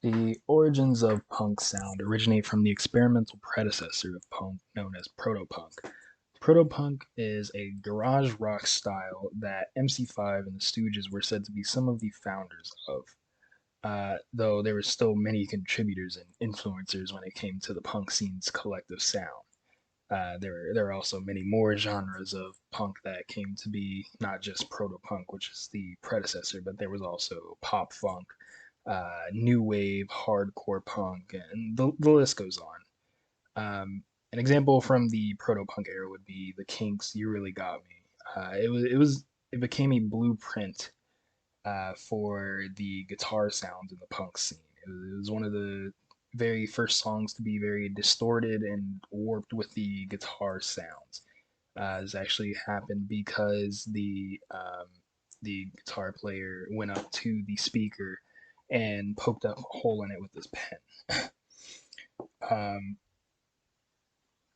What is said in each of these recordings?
The origins of punk sound originate from the experimental predecessor of punk known as protopunk. Protopunk is a garage rock style that MC5 and the Stooges were said to be some of the founders of. Though there were still many contributors and influencers when it came to the punk scene's collective sound. There are also many more genres of punk that came to be, not just proto punk, which is the predecessor, but there was also pop funk, new wave, hardcore punk, and the list goes on. An example from the proto punk era would be the Kinks' "You Really Got Me." It became a blueprint for the guitar sounds in the punk scene. It was one of the very first songs to be very distorted and warped with the guitar sounds. This actually happened because the guitar player went up to the speaker and poked up a hole in it with his pen. um,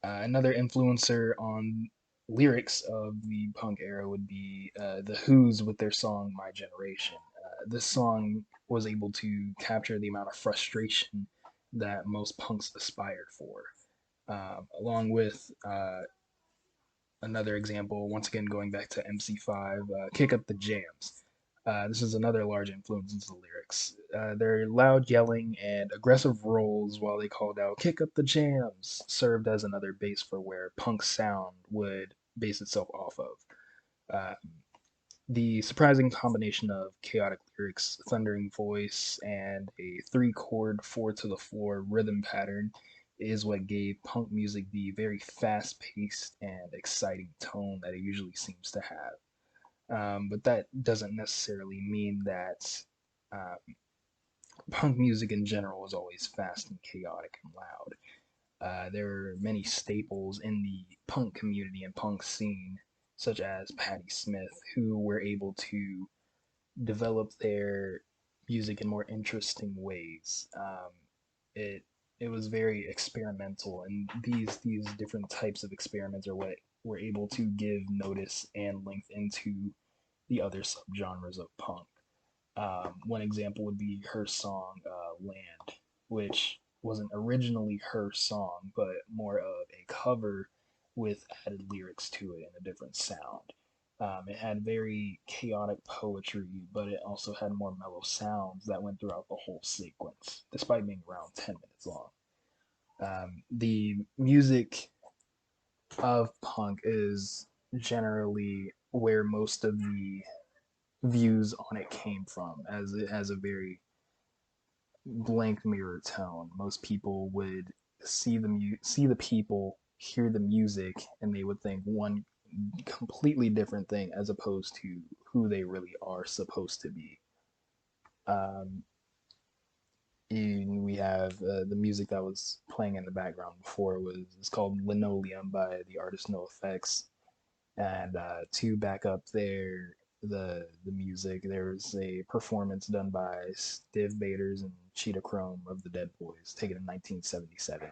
Another influencer on lyrics of the punk era would be the Who's with their song "My Generation." This song was able to capture the amount of frustration that most punks aspired for, along with another example, once again going back to MC5, Kick Up the Jams. This is another large influence into the lyrics. Their loud yelling and aggressive rolls while they called out "Kick up the jams" served as another base for where punk sound would base itself off of. Uh, the surprising combination of chaotic lyrics, thundering voice, and a three chord, four to the floor rhythm pattern is what gave punk music the very fast paced and exciting tone that it usually seems to have. But that doesn't necessarily mean that uh, punk music in general is always fast and chaotic and loud. There are many staples in the punk community and punk scene, such as Patti Smith, who were able to develop their music in more interesting ways. It it was very experimental, and these different types of experiments are what were able to give notice and length into the other subgenres of punk. One example would be her song "Land," which wasn't originally her song, but more of a cover with added lyrics to it and a different sound. It had very chaotic poetry, but it also had more mellow sounds that went throughout the whole sequence, despite being around 10 minutes long. The music of punk is generally where most of the views on it came from, as it has a very blank mirror tone. Most people would see the people, hear the music, and they would think one completely different thing as opposed to who they really are supposed to be. Um, we have the music that was playing in the background before was it's called Linoleum by the artist NoFX. And to back up the music, there's a performance done by Stiv Bators and Cheetah Chrome of the Dead Boys, taken in 1977.